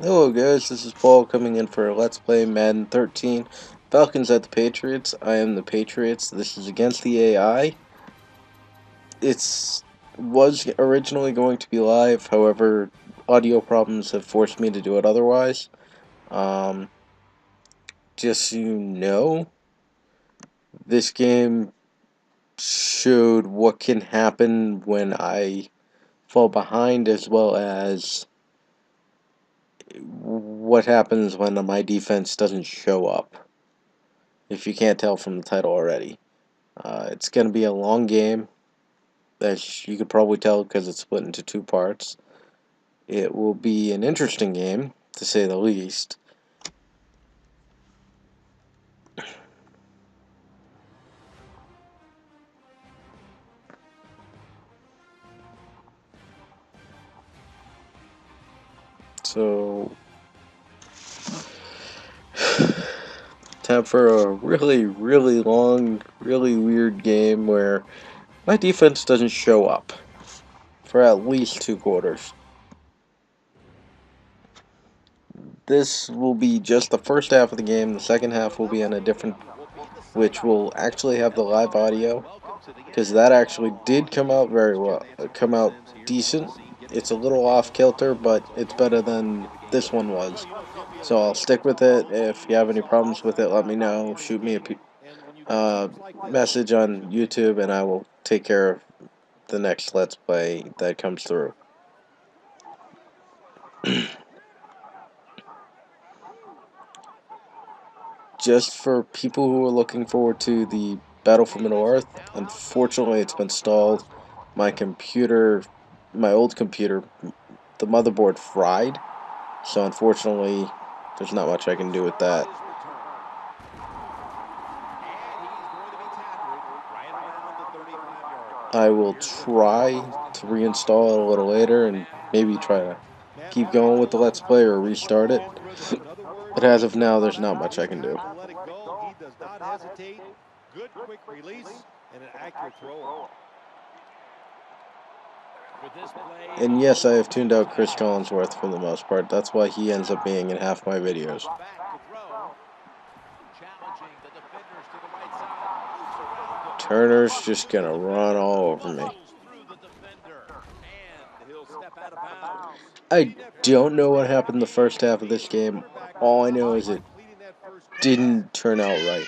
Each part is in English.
Hello guys, this is Paul coming in for Let's Play Madden 13. Falcons at the Patriots. I am the Patriots. This is against the AI. It's was originally going to be live, however, audio problems have forced me to do it otherwise. Um, just so you know, this game showed what can happen when I fall behind, as well as what happens when my defense doesn't show up, if you can't tell from the title already. It's going to be a long game, as you could probably tell because it's split into two parts. It will be an interesting game, to say the least. So, time for a really, really long, really weird game where my defense doesn't show up for at least 2 quarters. This will be just the first half of the game. The second half will be on a different, which will actually have the live audio, because that actually did come out very well, come out decent. It's a little off kilter, but it's better than this one was. So I'll stick with it. If you have any problems with it, let me know. Shoot me a message on YouTube, and I will take care of the next Let's Play that comes through. Just for people who are looking forward to the Battle for Middle Earth, unfortunately it's been stalled. My computer, my old computer, the motherboard fried, so unfortunately there's not much I can do with that. I will try to reinstall it a little later and maybe try to keep going with the Let's Play or restart it. But as of now, there's not much I can do. And yes, I have tuned out Chris Collinsworth for the most part. That's why he ends up being in half my videos. Turner's just gonna run all over me. I don't know what happened the first half of this game. All I know is it didn't turn out right.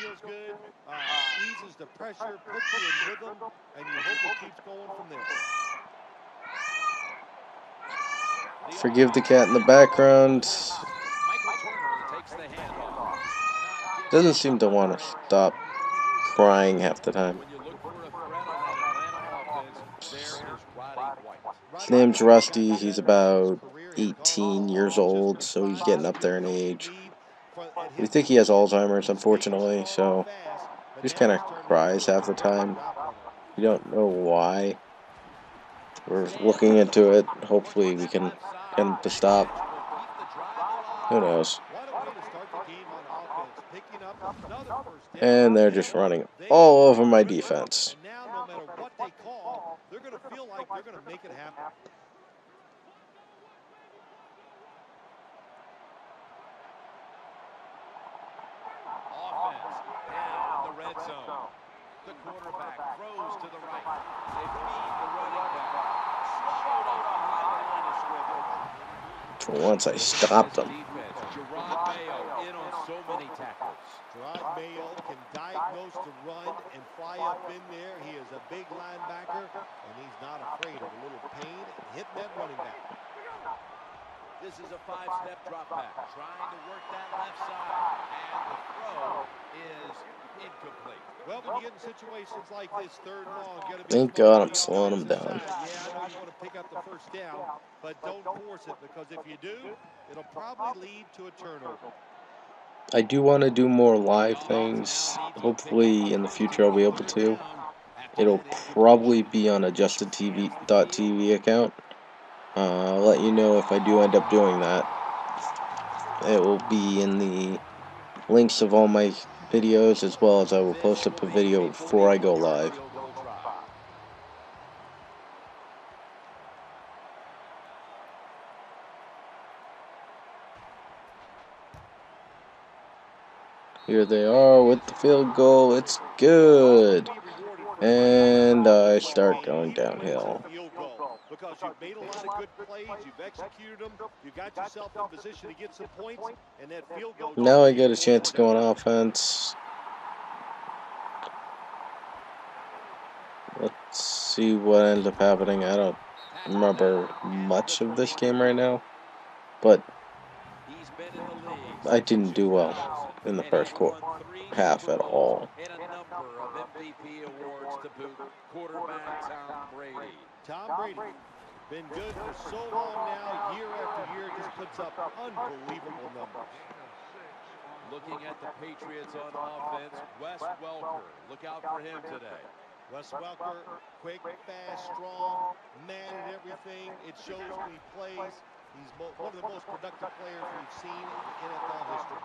Forgive the cat in the background. Doesn't seem to want to stop crying half the time. His name's Rusty. He's about 18 years old, so he's getting up there in age. We think he has Alzheimer's, unfortunately, so he just kind of cries half the time. We don't know why. We're looking into it. Hopefully we can get him to stop. Who knows? And they're just running all over my defense. The quarterback throws to the right. They feed the running back. Swallowed up behind the line of scrimmage. For once, I stopped him. Gerard Mayo in on so many tackles. Gerard Mayo can diagnose the run and fly up in there. He is a big linebacker, and he's not afraid of a little pain and hitting that running back. This is a 5-step drop back. Trying to work that left side. And the throw is incomplete. Well, when you get in situations like this, third and long, you got to be Thank God I'm slowing him down. Yeah, I know you want to pick up the first down, but don't force it, because if you do, it'll probably lead to a turnover. I do want to do more live things. Hopefully in the future I'll be able to. It'll probably be on adjustedtv.tv account. I'll let you know if I do end up doing that. It will be in the links of all my videos, as well as I will post up a video before I go live. Here they are with the field goal. It's good. And I start going downhill. Because you've made a lot of good plays, you've executed them, you got yourself in position to get some points, and that field goal just Now I get a reinforced chance to that. go on offense. Let's see what ends up happening. I don't remember much of this game right now, but He's been in the league I since didn't do well 2000, in the and first he's won 3 half Super at Bowls all. and a number of MVP awards to boot. Quarterback Tom Brady. Tom Brady, been good for so long now, year after year, just puts up unbelievable numbers. Looking at the Patriots on offense, Wes Welker. Look out for him today. Wes Welker, quick, fast, strong, man at everything. It shows when he plays. He's one of the most productive players we've seen in NFL history.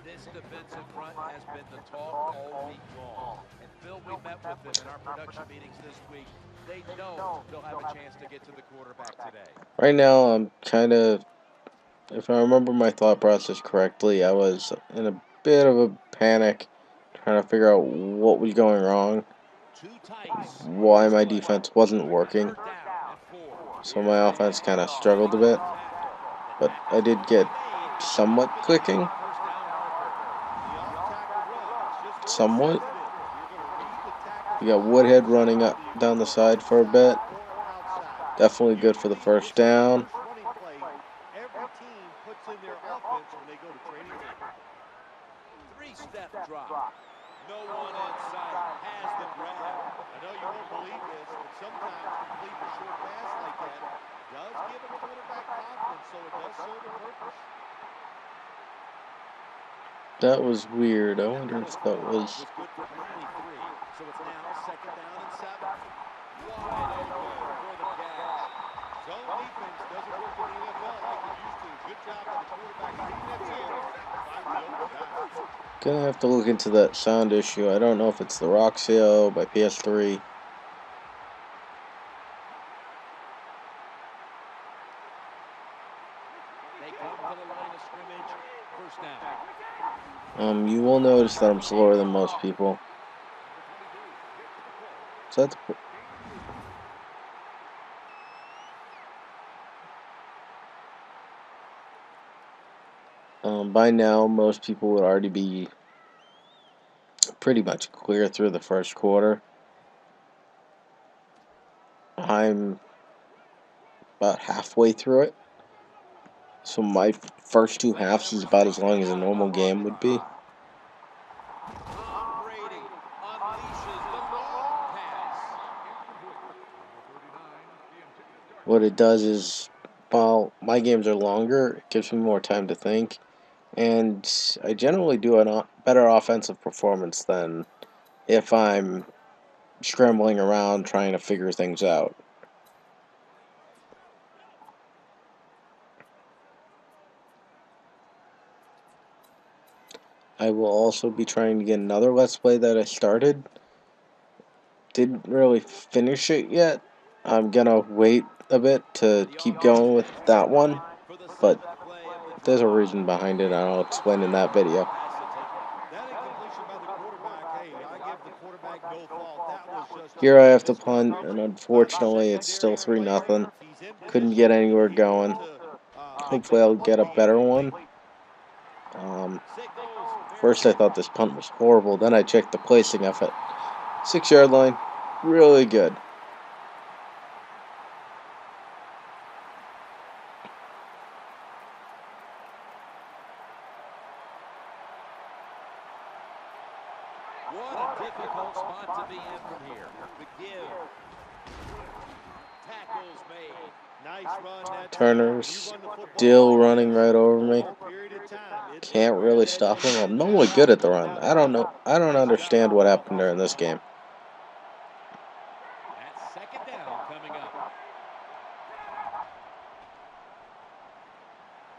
This defensive front has been the talk all week long. And Phil, we met with them in our production meetings this week. They know they'll have a chance to get to the quarterback today. Right now, I'm kind of, if I remember my thought process correctly, I was in a bit of a panic, trying to figure out what was going wrong, Too tight. why my defense wasn't working. Third down at 4. So Here's my the offense kind of handoff. struggled a Making bit, the tackle. The but I tackle's did get made. somewhat clicking, First down marker. The off-tackle run, it's just very somewhat. sensitive. You're going to read the tackle We got spot, Woodhead running up whether you down go the side for a inside bit. or outside. Definitely good for the Usually, first this is the down. first running play every team puts in their offense when they go to training camp. 3-step drop. No one in sight. Has the grab. I know you won't believe this, but sometimes completing a short pass like that does give a quarterback confidence, so it does serve a purpose. That was weird. I That wonder run if of that 4 was. was good for only 3. So it's now 2nd down and 7. Wide open for the catch. Zone defense doesn't work in the NFL like it used to. Good job by the quarterback reading that zone and finding the open guy. Gonna have to look into that sound issue. I don't know if it's the Roxio by PS3. They come to the line of scrimmage. First down. You will notice that I'm slower than most people. So that's by now, most people would already be pretty much clear through the first quarter. I'm about halfway through it. So my first 2 halves is about as long as a normal game would be. Tom Brady unleashes the long pass. What it does is, while my games are longer, it gives me more time to think. And I generally do a better offensive performance than if I'm scrambling around trying to figure things out. I will also be trying to get another Let's Play that I started. Didn't really finish it yet. I'm gonna wait a bit to keep going with that one, but there's a reason behind it, and I'll explain in that video. That incompletion by the quarterback, hey, I give the quarterback no fault. That was just Here I total have to miscommunication punt, and by the unfortunately it's still secondary player. 3-0. He's in Couldn't position get anywhere to be able going. to Hopefully make a I'll get a football better play. one. First I thought this punt was horrible, then I checked the placing of it. 6-yard line, really good. What a difficult spot to be in from here. The give. Tackles made. Nice run that Turner's time. You run the football still like running this right over me. over a period of time, it's Can't rare really that stop you him. get I'm that normally good at the no run. doubt I don't about know. it. I don't Nice job understand by what the happened during offensive this line. game. That's 2nd down coming up.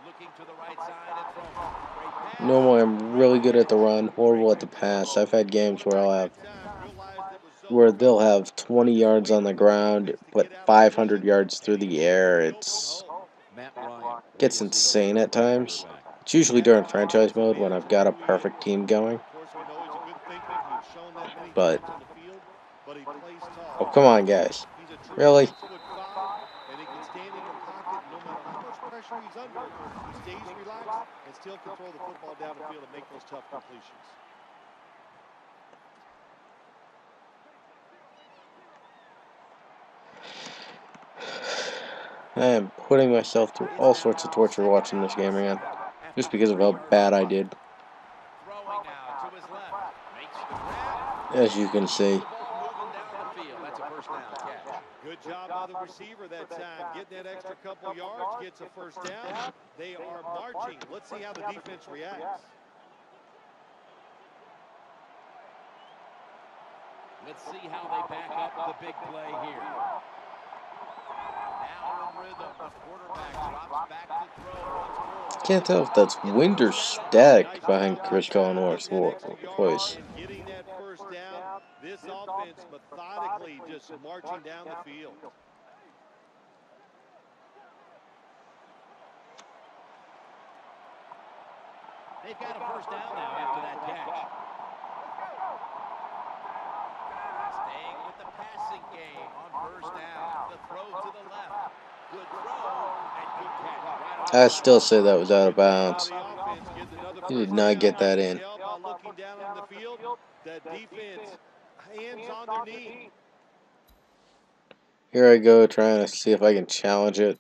Looking to the right side and throwing. Great pass. Normally I'm Great really good at the catch. run, horrible at the pass. I've had games where Quarterback that time realized it was zone where they'll coverage. have 20 Took his yards on weight the on the ground, defense to but get out of 500 position, yards and through he the gave them air. the open It's hole. Matt Ryan gets plays his insane at quarterback. times. It's usually during franchise mode when I've got a perfect team going. Of course, we know he's a good thinker. He's shown that many But, times on the field, but he plays tough. oh, come on, guys. He's a true Really? 6'5", and he can stand in the pocket. No matter how much pressure he's under, he stays relaxed and still can throw the football down the field and make those tough completions. I am putting myself through all sorts of torture watching this game again, just because of how bad I did. Throwing now to his left. Makes the grab. As you can see. The ball moving down the field. That's a first down catch. Good job by the receiver that time. Getting that extra couple yards, gets a first down. They are marching. Let's see how the defense reacts. Let's see how they back up the big play here. Now in rhythm, the quarterback drops back to throw once more. Can't tell if that's wind or static behind Chris Collinsworth's voice. Getting that first down. This offense methodically just marching down the field. They've got a first down now after that catch. Staying with the passing game on first down. The throw to the left. Good throw and good catch. I still say that was out of bounds. He did not get that in. Looking down on the field, the defense, hands on their knee. Here I go trying to see if I can challenge it.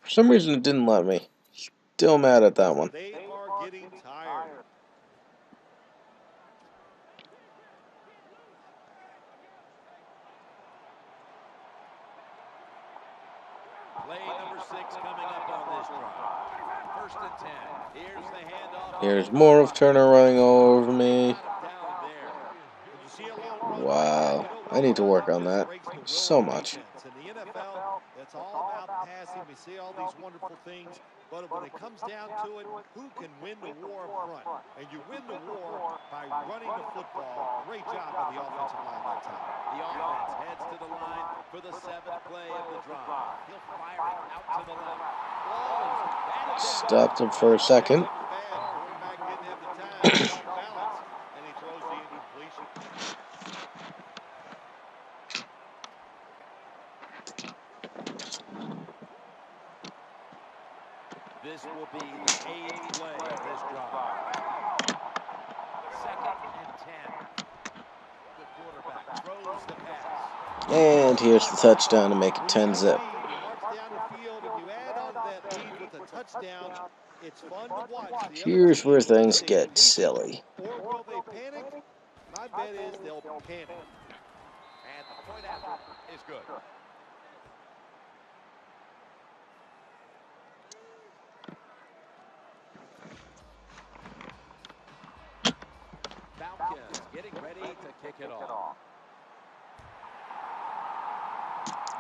For some reason it didn't let me. Still mad at that one. They are getting tired. Play number 6 coming up on this drive. First and 10. Here's the handoff. Here's more of Turner running all over me. Wow, I need to work on that so much. In the NFL, it's all about passing. We see all these wonderful things, but when it comes down to it, who can win the war up front? And you win the war by running the football. Great job by the offensive line that time. The offense heads to the line for the 7th play of the drive. He'll fire it out to the left. Ball is Stopped him for a second. Quarterback didn't have the time to off balance, and he throws the incompletion. This will be the 8th play of this drive. 2nd and 10. The quarterback throws the pass. And here's the touchdown to make it 10-zip. Here's where things get silly. Or will they panic? My bet is they'll panic. And the point after is good. Falcons getting ready to kick it off.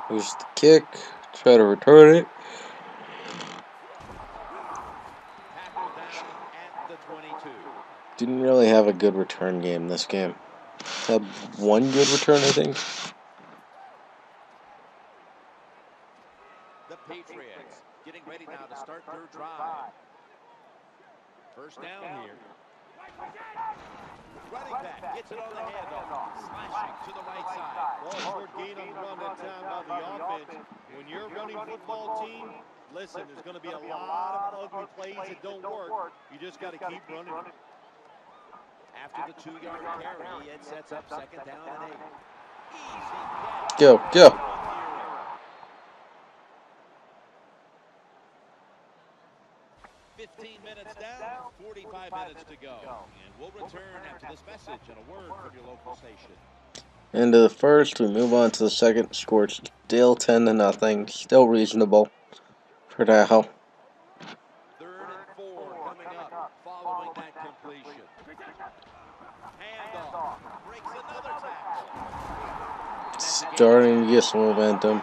Here's the kick. Try to return it. Tackle down at the 22. Didn't really have a good return game this game. Had one good return, I think. The Patriots getting ready now to start their drive. First down here. Running back gets it on the handoff. Slashing to the right side. Well, short gain on the run that time by the offense. When you're a running football team, listen, there's going to be a lot of ugly plays that don't work. You just got to keep running. After the 2-yard carry, it sets up 2nd down and 8. Easy catch. Go. 15 minutes down, 45 minutes to go. And we'll return after this message and a word from your local station. Into the first, we move on to the second. Score still 10-0. Still reasonable for now. 3rd and 4 coming up following that completion. Handoff. Breaks another tackle. Starting to get some momentum.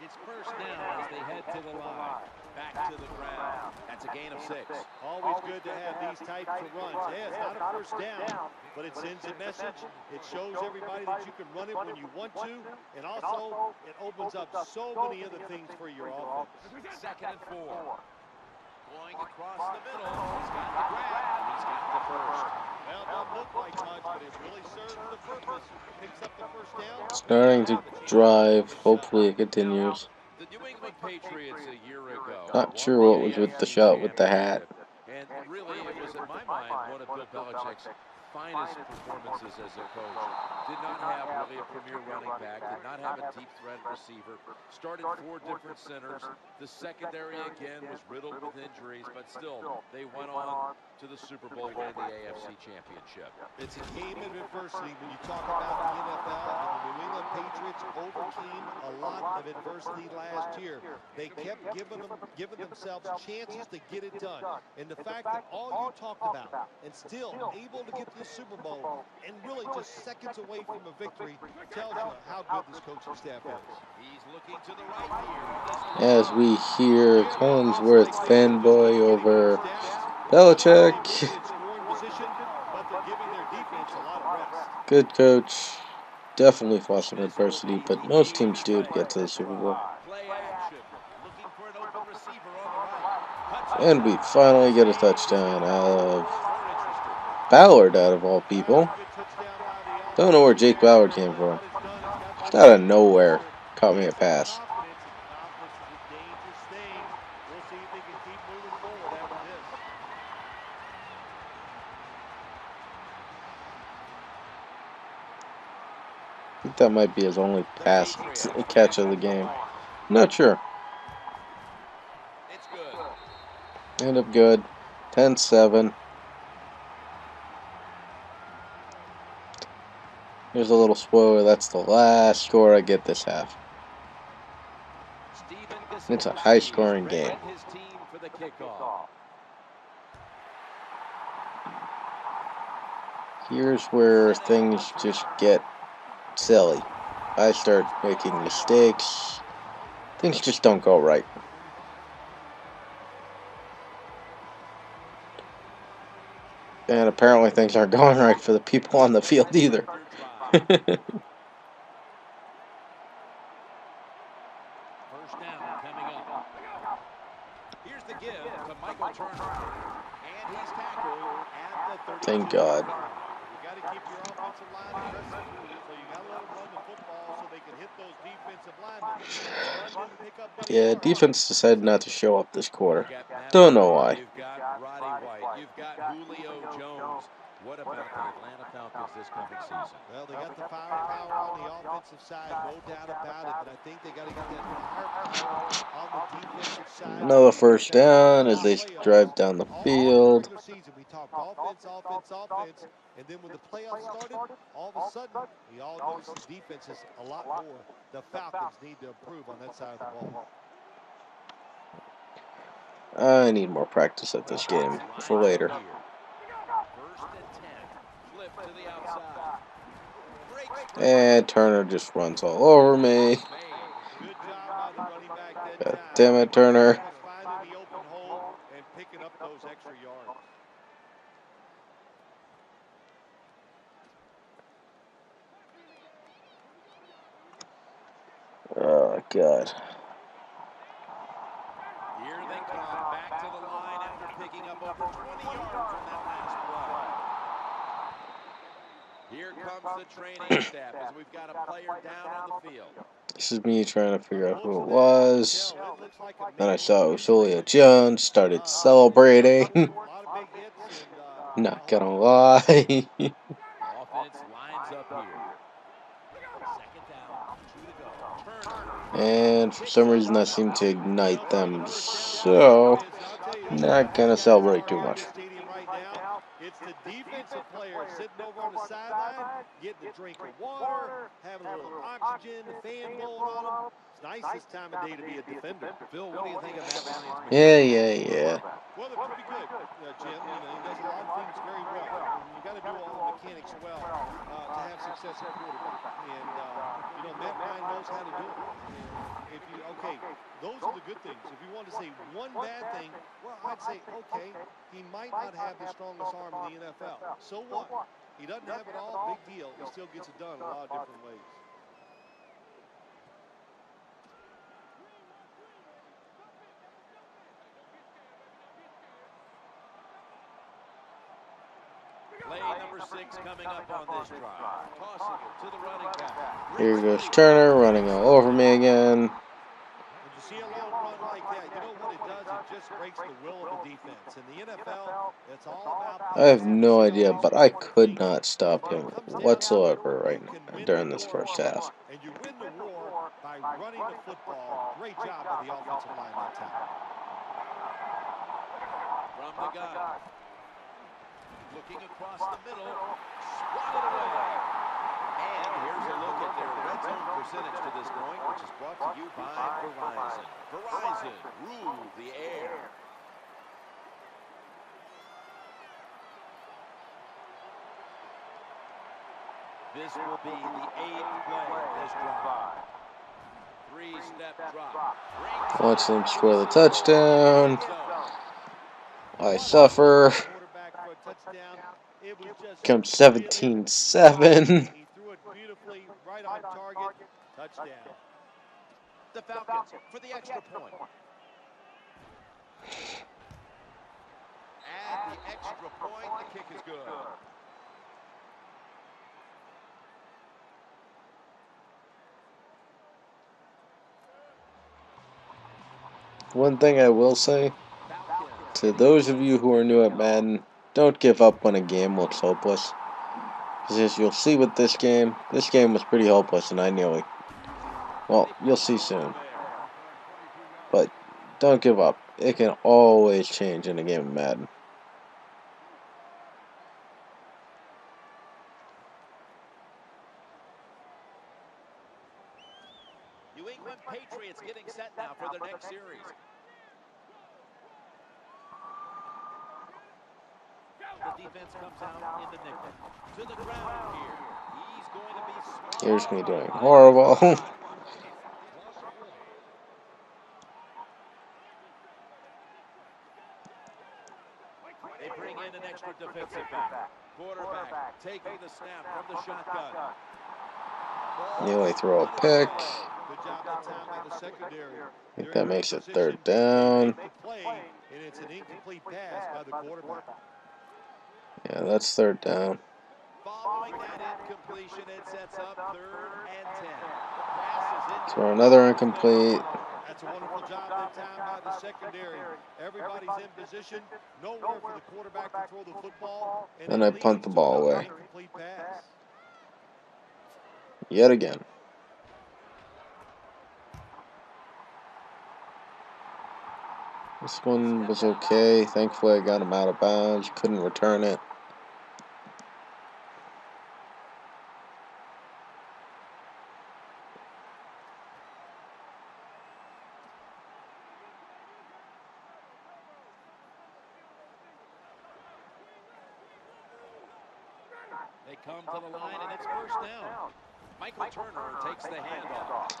It's first down as they head to the line. Back to the ground. That's a gain of 6. Always good to have these types of runs. Yeah, it's not a first down, but it sends a message. It shows everybody that you can run it when you want to, and also it opens up so many other things for your offense. 2nd and 4. Going across the middle. He's got the grab. He's got the first. Well, it doesn't look like much, but it really serves the purpose. Picks up the first down. Starting to drive. Hopefully it continues. The New England Patriots a year ago Not won sure the what was with the AFC shot with the hat. championship. And really, it was, in my mind, one of Bill Belichick's finest performances as a coach. Did not have really a premier running back. Did not have a deep threat receiver. Started 4 different centers. The secondary, again, was riddled with injuries. But still, they went on to the Super Bowl, winning the AFC championship. It's a game of adversity. When you talk about the NFL, and the New England Patriots overcame a lot of adversity last year. They kept giving themselves chances to get it done. And the fact that all you talked about and still able to get to the Super Bowl and really just seconds away from a victory tells you how good this coaching staff is. He's looking to the right here. As we hear Collinsworth fanboy over Belichick. Good coach. Definitely fought some adversity, but most teams do to get to the Super Bowl. Play action. Looking for an open receiver on the right. And we finally get a touchdown out of Ballard, out of all people. Don't know where Jake Ballard came from. Just out of nowhere, caught me a pass. I think that might be his only pass catch of the game. Not sure. It's good. End up good. 10-7. Here's a little spoiler. That's the last score I get this half. It's a high-scoring game. Here's where things just get silly. I start making mistakes. Things just don't go right. And apparently things aren't going right for the people on the field either. First down coming up. Here's the give to Michael Turner. And he's tackled at the 30. Thank God. You got to keep your offensive line aggressive, so you got to let them run the football so they can hit those defensive linemen. Yeah, defense decided not to show up this quarter. Don't know why. You've got Roddy White. You've got Julio Jones. What about the Atlanta Falcons this coming season? Well, they got the firepower on the offensive side, no doubt about it. But I think they got to get that firepower on the defensive side. Another first down as they drive down the field. We talked offense, and then when the playoffs started, all of a sudden we all noticed the defense is a lot more. The Falcons need to improve on that side of the ball. I need more practice at this game for later. And Turner just runs all over me. God damn it, Turner. Oh, God. Here they come back to the line after picking up over 20 yards on that last play. Here comes the training staff as we've got a player down on the field. This is me trying to figure out who it was. Then I saw it was Julio Jones, started celebrating. Not gonna lie. Offense lines up here. Second down, 2 to go. Turner. And for some reason that seemed to ignite them, so not gonna celebrate too much. It's the defensive play players sitting over on the sideline, getting a drink of water, having a little oxygen, the fan blowing on them. It's nice this time of day to be a defender. Phil, what do you think of Matt Ryan's Yeah. Well, they're pretty good, Jim. You know, he does a lot of things very well. And you got to do all the mechanics well to have success at quarterback. And, you know, Matt Ryan knows how to do it. Okay, those are the good things. If you want to say one bad thing, well, I'd say, okay, he might not have the strongest arm in the NFL. So what? He doesn't have it all, big deal. He still gets it done a lot of different ways. Play number 6 coming up on this drive. Tossing it to the running back. Here goes Turner running all over me again. When you see a long run like that, you know what it does? It just breaks the will of the defense. In the NFL, it's all about I have passing no idea, facilities but and I smart could thinking. not stop When him it comes down to it, whatsoever who right can now, win the during this war first up half. front? And you win the war by running the football. Great job by the offensive line that time. From the gun. Looking across the middle. Swatted away. And here's a look at their red zone percentage to this point, which is brought to you by Verizon. Verizon, rule the air. This will be the 8th play of this drive. 3-step drop. Watch them score the touchdown. I suffer. Quarterback for a touchdown. It was just Come really 17-7. He threw it beautifully, right on target. Touchdown. The Falcons for the extra point. Add the extra point. The kick is good. One thing I will say, to those of you who are new at Madden, don't give up when a game looks hopeless. Because as you'll see with this game was pretty hopeless and I nearly... Well, you'll see soon. But don't give up. It can always change in a game of Madden. New England Patriots getting set now for their next series. The defense comes out in the nickel. To the ground here. He's going to be small. Here's me doing horrible. They bring in an extra defensive back. Quarterback taking the snap from the shotgun. Nearly throw a pick. Good job that time by the secondary. I think that makes it 3rd down. And it's an incomplete pass by the quarterback. Yeah, that's 3rd down. Following that incompletion, it sets up 3rd and 10. The pass is Throw another incomplete. That's a wonderful job that time by the secondary. Everybody's in position. Nowhere for the quarterback to throw the football. And I punt the ball away. Incomplete pass. Yet again. This one was okay. Thankfully, I got him out of bounds. Couldn't return it. They come to the line, and it's 1st down. Michael Turner takes the handoff.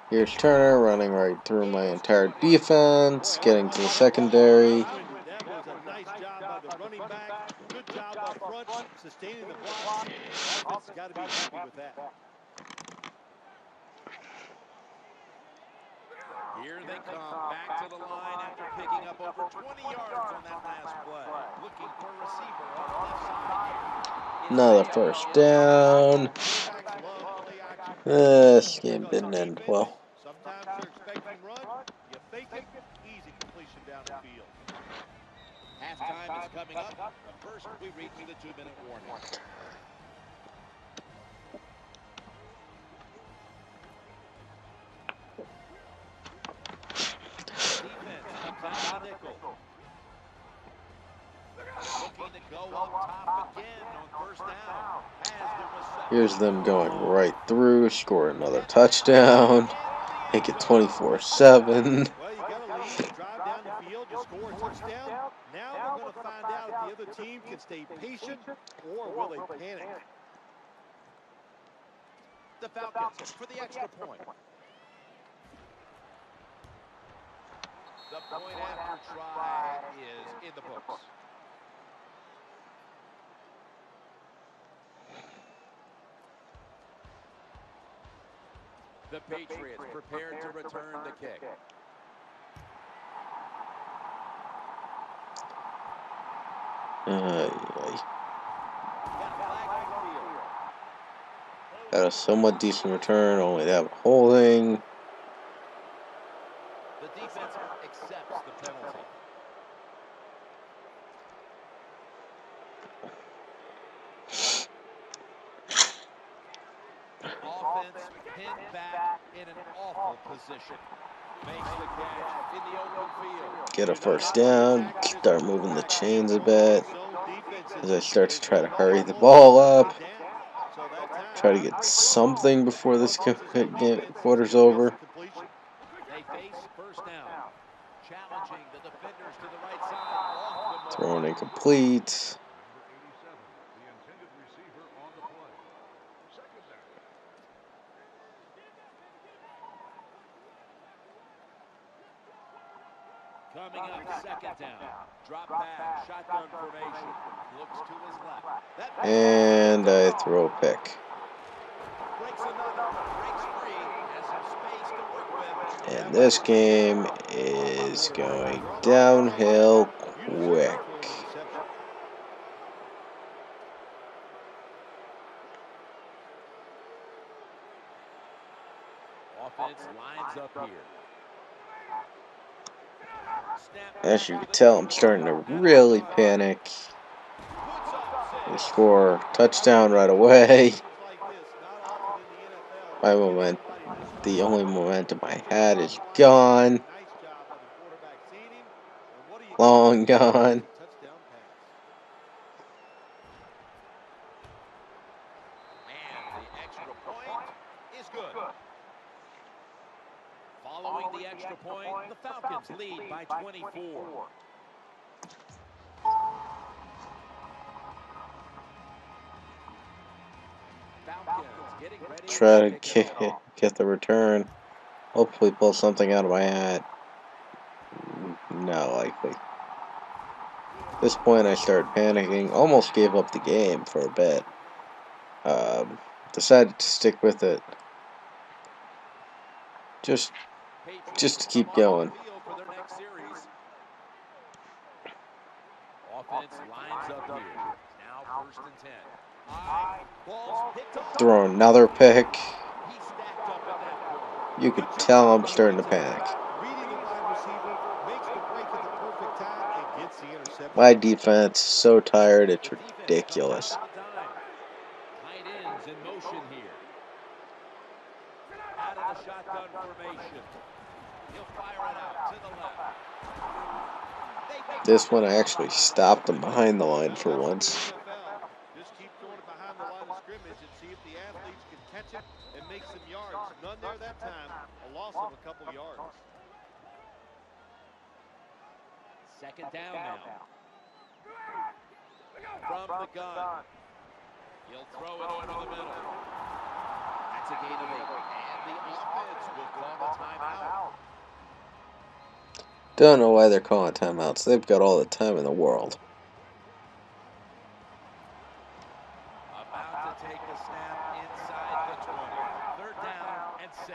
Here's Turner running right through my entire defense, getting to the secondary. That was a nice job by the running back. Good job up front, sustaining the block. Offense has got to be happy with that. Here they come back to the line after picking up over 20 yards on that last play. Looking for a receiver on the left side. Another 1st down. This game didn't end well. Sometimes they're expecting run. You fake it, easy completion down the field. Halftime is coming up, but first we read through the 2-minute warning. Defense comes out of the nickel. Looking Here's them going right through, score another touchdown, make it 24-7. Well, you got a lead, you drive down the field, you score a touchdown. Now we're going to find out if the other team can stay patient or will they panic. The Falcons for the extra point. The point after try is in the books. The Patriots prepared to return the kick. Got a somewhat decent return, only to have holding. The defense accepts the penalty. Offense pinned back in an awful position. Makes the catch in the open field. Get a first down, start moving the chains a bit as I start to try to hurry the ball up. Try to get something before this quarter's over. They face first down. Challenging the defenders to the right side. Thrown incomplete. Coming up, second down. Drop back, shotgun formation. Looks to his left. And I throw a pick. Breaks another, breaks free, has some space to work with. And this game is going downhill quick. Offense lines up here. As you can tell, I'm starting to really panic. They score touchdown right away. The only momentum I had is gone. Long gone. Following the extra point, the Falcons lead by 24. Try to get the return. Hopefully pull something out of my hat. Not likely. At this point I started panicking. Almost gave up the game for a bit. Decided to stick with it. Just to keep going. Offense lines up here. Now first and 10. Throw another pick. You could tell I'm starting to panic. My defense is so tired, it's ridiculous. Tight ends in motion here. Out of the shotgun formation. He'll fire it out to the left. This one I actually stopped him behind the line for once. Just keep throwing it behind the line of scrimmage and see if the athletes can catch it and make some yards. None there that time. A loss of a couple yards. Second down now. From the gun. He'll throw it over the middle. That's a gain of 8. And the offense will call a timeout. Don't know why they're calling timeouts. They've got all the time in the world. About to take a snap inside the 20. Third down and 6.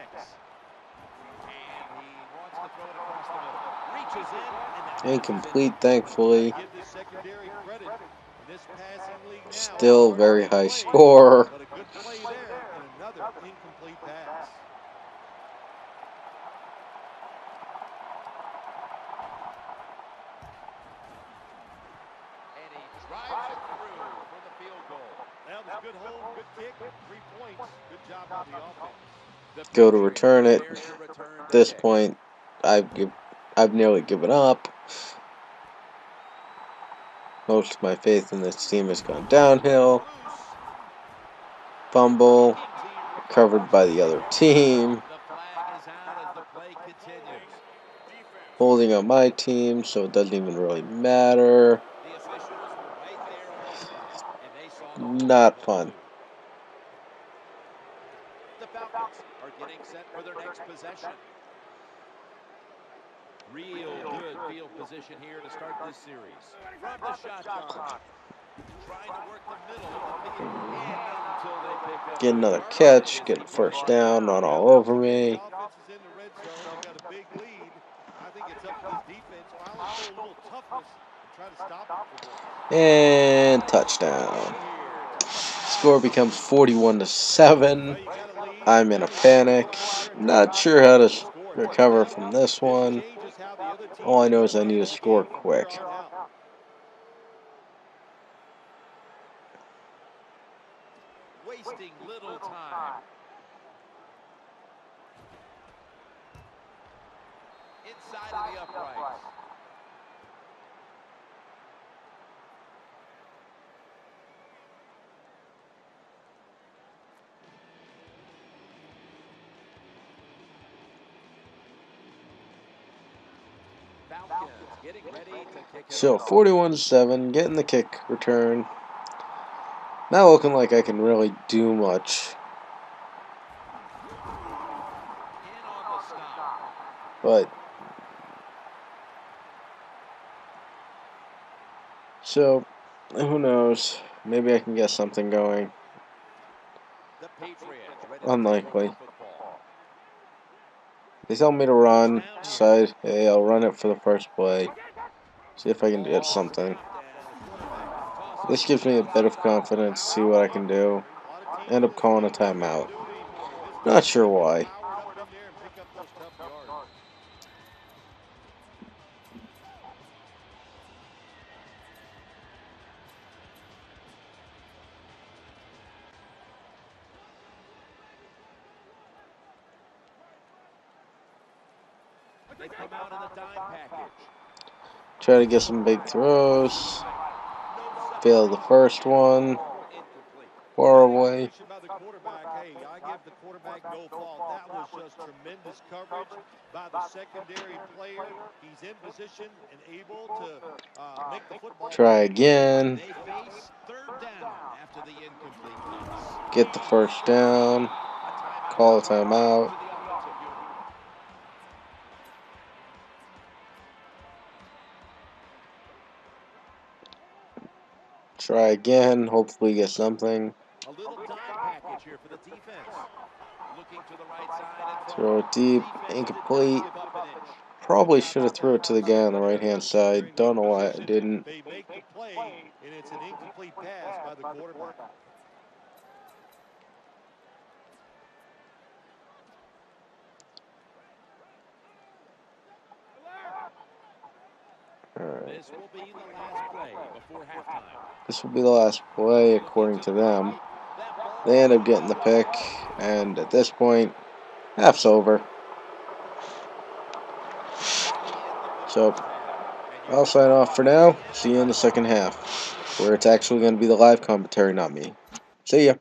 And he wants to throw it across the middle. Reaches in. And incomplete, thankfully. Give the secondary credit. This passing league now, still very high score. But a good play there and another incomplete pass. And he drives it through for the field goal. That was a good hold, good kick, 3 points. Good job on the offense. Go to return it. At this point, I've nearly given up. Most of my faith in this team has gone downhill. Fumble. Covered by the other team. The flag is out as the play continues. Holding on my team, so it doesn't even really matter. The officials were right there on spot, and they saw the holding Not call fun. too. The Falcons are getting set for their next possession. Real good field position here to start this series. From the shotgun, trying to work the middle of the field, and not until they pick up Get the another yardage catch, as he get came first up down, short. not all over me. The offense is in the red zone. They got a big lead. I think it's up to this defense. Finally show a little toughness and try to stop them for once. And touchdown. Score becomes 41-7. Well, you got a lead. I'm in a Try to stay panic. closer and try Not to sure how to score a recover touchdown. from this This one. changes how the other team All I know ends is up I need running to the score game from here quick. on out. Wasting little time. Inside of the uprights. Falcons getting ready to kick it So off. 41-7, getting the kick return. Not looking like I can really do much. In on the stop. But so who knows? Maybe I can get something going. The Patriots ready to take over Unlikely. the football. They tell me to First run. down here. Decide, hey, I'll run it for the first play. See if I can get Ball something. snapped, and the quarterback tosses This it gives me a bit of inside. confidence. See what I can do. A lot of teams End in up this calling a league don't have to timeout. do it anymore. This Not team, sure they can why. power it up in there and pick up those tough yards. They come out in the dime package. Try to get some big throws. No Fail the separation, first and the one. throw incomplete. Far The away. execution by the quarterback, hey, I give the quarterback no fault. That was just tremendous coverage by the secondary player. He's in position and able to make the football Try play. again. They face third down after the incomplete pass. Get the first down. A timeout Call a called timeout. to the offensive unit. Try again. Hopefully get something. A little dime package here for the defense. Looking to the right side and Throw throwing. it deep. Defense did not Incomplete. give up an inch. Probably How should have about threw that it to for a the guy on the secondary right-hand coach? They're side. in Don't good know why I position. didn't. They make the play, and it's an incomplete pass by the quarterback. Alright. This will be the last play before halftime. This will be the last play, Looking according to to the them. right. That ball They end up caught getting the up pick, short. and at this point, half's over. We end the So, first half, and you've I'll just sign off for watched the now. See you in the NFL second half, where it's actually going to be the live commentary, not me. See ya.